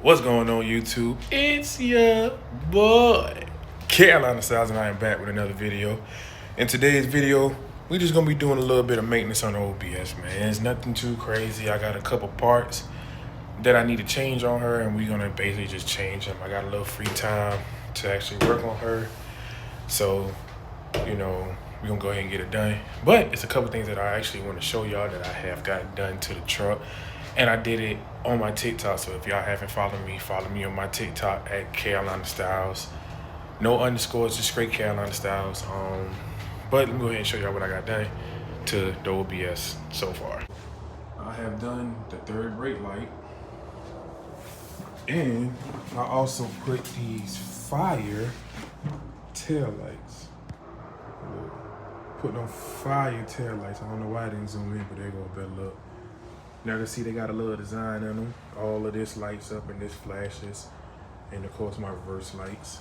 What's going on, YouTube? It's your boy Carolina Styles, and I am back with another video. In today's video, we just gonna be doing a little bit of maintenance on the OBS, man. It's nothing too crazy. I got a couple parts that I need to change on her, and we're gonna basically just change them. I got a little free time to actually work on her, so we're gonna go ahead and get it done. But it's a couple things that I actually want to show y'all that I have gotten done to the truck. And I did it on my TikTok, so if y'all haven't followed me on my TikTok at Carolina Styles. No underscores, just straight Carolina Styles. But let me go ahead and show y'all what I got done to the OBS so far. I have done the third brake light. And I also put these fire tail lights. Put on fire tail lights. I don't know why I didn't zoom in, but there you go, better look. Now you can see they got a little design in them. All of this lights up and this flashes. And of course my reverse lights.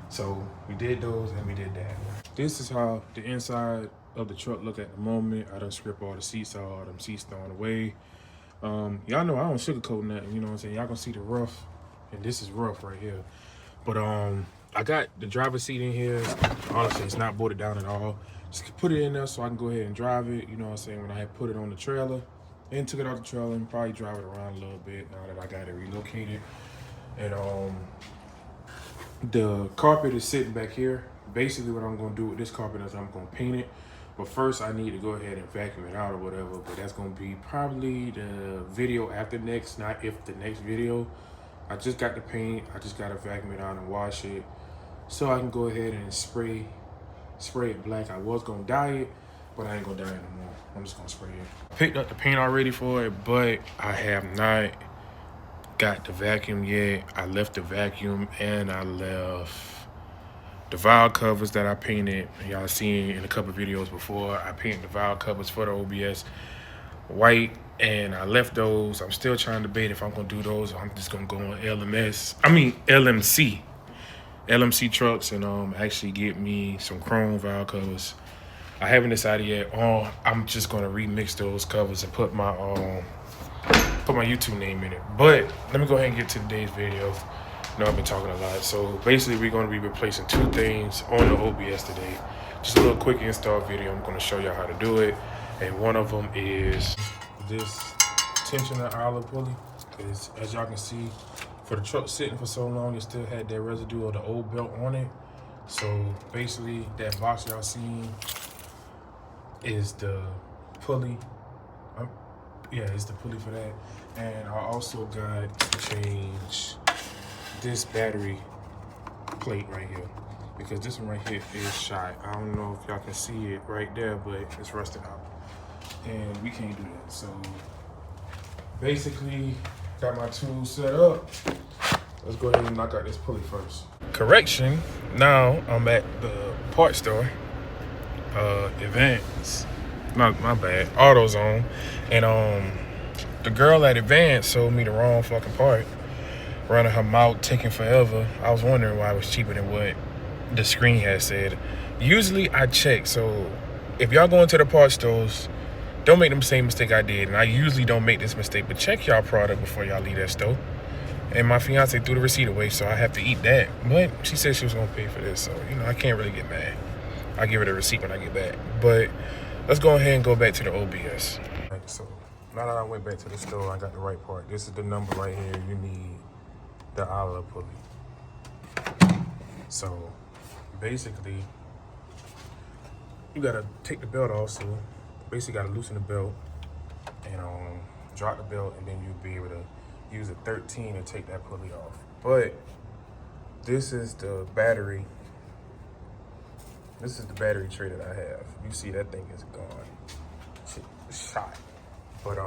So we did those and we did that. This is how the inside of the truck look at the moment. I done stripped all the seats out, all them seats thrown away. Y'all know I don't sugarcoat nothing, you know what I'm saying? Y'all gonna see the rough, and this is rough right here. But I got the driver's seat in here. Honestly, it's not bolted down at all. Just put it in there so I can go ahead and drive it, you know what I'm saying, when I had put it on the trailer. And took it off the trailer and probably drive it around a little bit now that I got it relocated. And the carpet is sitting back here. Basically what I'm gonna do with this carpet is I'm gonna paint it. But first I need to go ahead and vacuum it out or whatever. But that's gonna be probably the video after next, not if the next video. I just got the paint. I just gotta vacuum it out and wash it so I can go ahead and spray it black. I was gonna dye it, but I ain't gonna dye it no more. I'm just gonna spray it. Picked up the paint already for it, but I have not got the vacuum yet. I left the vacuum and I left the valve covers that I painted. Y'all seen in a couple of videos before, I painted the valve covers for the OBS white, and I left those. I'm still trying to debate if I'm gonna do those or I'm just gonna go on LMC trucks and actually get me some chrome valve covers. I haven't decided yet. I'm just gonna remix those covers and put my YouTube name in it. But let me go ahead and get to today's video. I know I've been talking a lot. So basically we're gonna be replacing two things on the OBS today. Just a little quick install video. I'm gonna show y'all how to do it. And one of them is this tensioner eyelet pulley. Because as y'all can see, for the truck sitting for so long, it still had that residue of the old belt on it. So basically that box y'all seen is the pulley. Yeah, it's the pulley for that. And I also got to change this battery plate right here, because this one right here is shot. I don't know if y'all can see it right there, but it's rusted out. And we can't do that. So basically, got my tools set up. Let's go ahead and knock out this pulley first. Correction, now I'm at the part store, Advance. My bad, AutoZone. And the girl at Advance sold me the wrong fucking part. Running her mouth, taking forever. I was wondering why it was cheaper than what the screen had said. Usually I check, so if y'all go into the part stores, don't make the same mistake I did. And I usually don't make this mistake, but check y'all product before y'all leave that store. And my fiance threw the receipt away, so I have to eat that. But she said she was gonna pay for this, so I can't really get mad. I'll give her the receipt when I get back. But let's go ahead and go back to the OBS. Right, so now that I went back to the store, I got the right part. This is the number right here. You need the eyelet pulley. So basically, you gotta take the belt off. So basically, gotta loosen the belt and drop the belt, and then you'll be able to use a 13 to take that pulley off. But this is the battery. This is the battery tray that I have. You see that thing is gone. Shit, shot. But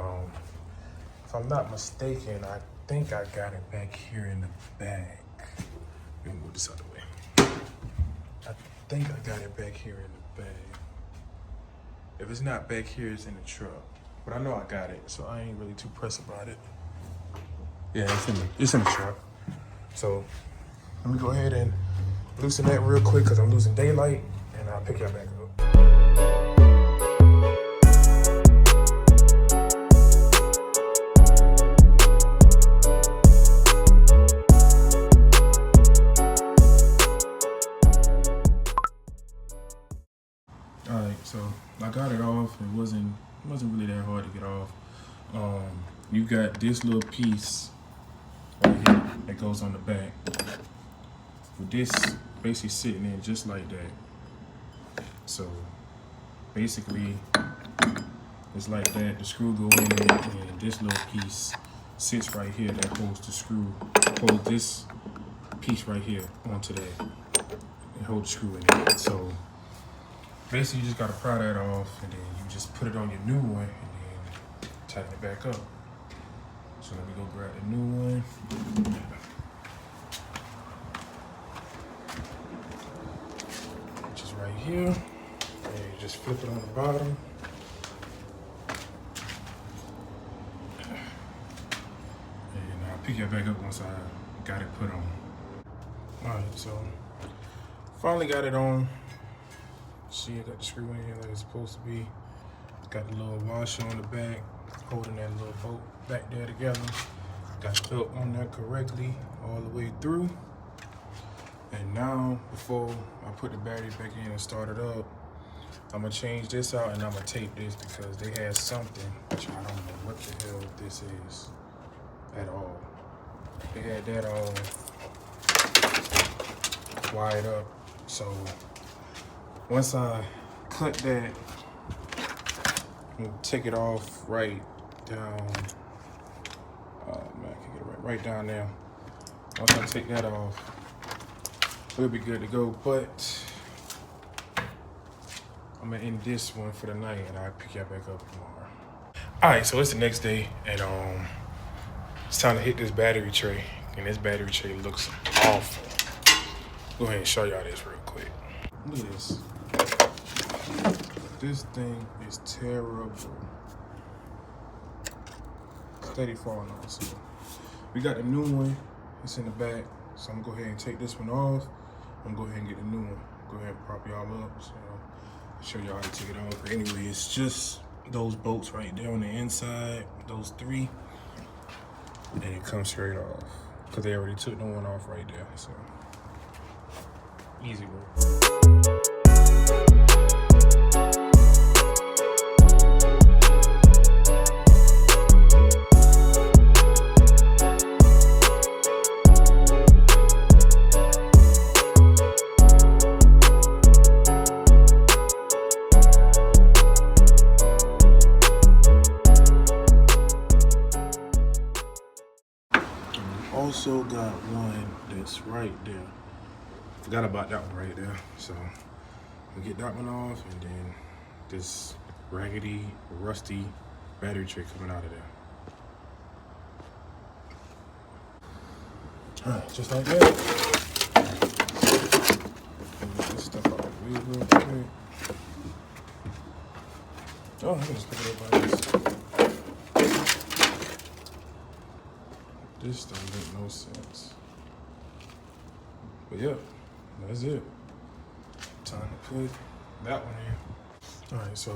if I'm not mistaken, I think I got it back here in the bag. Let me move this other way. I think I got it back here in the bag. If it's not back here, it's in the truck. But I know I got it, so I ain't really too pressed about it. Yeah, it's in the truck. So let me go ahead and loosen that real quick because I'm losing daylight, and I'll pick y'all back up. It wasn't really that hard to get off. You got this little piece right here that goes on the back. With this basically sitting in just like that. So basically it's like that. The screw go in it, and this little piece sits right here that holds the screw. Hold this piece right here onto that and hold the screw in it. So basically you just gotta pry that off, and then you just put it on your new one and then tighten it back up. So let me go grab the new one. Which is right here. And you just flip it on the bottom. And I'll pick it back up once I got it put on. Alright, so finally got it on. See, I got the screw in here like it's supposed to be. Got the little washer on the back, holding that little bolt back there together. Got the belt on there correctly all the way through. And now, before I put the battery back in and start it up, I'm gonna change this out and I'm gonna tape this because they had something, which I don't know what the hell this is at all. They had that all wired up. So once I cut that, and take it off right down. Oh man, I can get it right down there. Once I take that off, we'll be good to go. But I'm gonna end this one for the night, and I'll pick y'all back up tomorrow. All right, so it's the next day, and it's time to hit this battery tray, and this battery tray looks awful. Go ahead and show y'all this real quick. Look at this. This thing is terrible. Steady falling off. So we got the new one. It's in the back. So I'm gonna go ahead and take this one off. I'm gonna go ahead and get the new one. Go ahead and prop y'all up. So I'll show y'all how to take it off. But anyway, it's just those bolts right there on the inside. Those three. And it comes straight off. Because they already took the one off right there. So easy work. Also got one that's right there. Forgot about that one right there. So we'll get that one off, and then this raggedy, rusty battery tray coming out of there. All right, just like that. Get this stuff out of the way real quick. Oh, I can just pick it up like this. This don't make no sense. But yeah, that's it. Time to put that one in. All right, so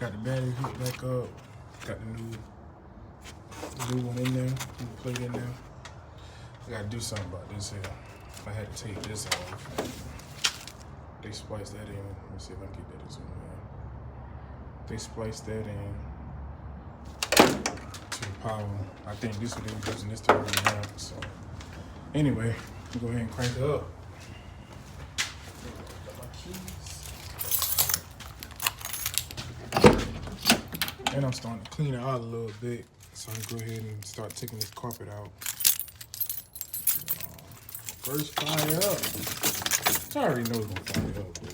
got the battery hooked back up. Got the new one in there, new plate in there. I gotta do something about this here. I had to take this off. They spliced that in. Let me see if I can get that zoom in. They spliced that in to the power. I think this is what they were using this to run now. So anyway, go ahead and crank it up. Got my keys. And I'm starting to clean it out a little bit. So I'm gonna go ahead and start taking this carpet out. First fire up. I already know it's gonna fire up, but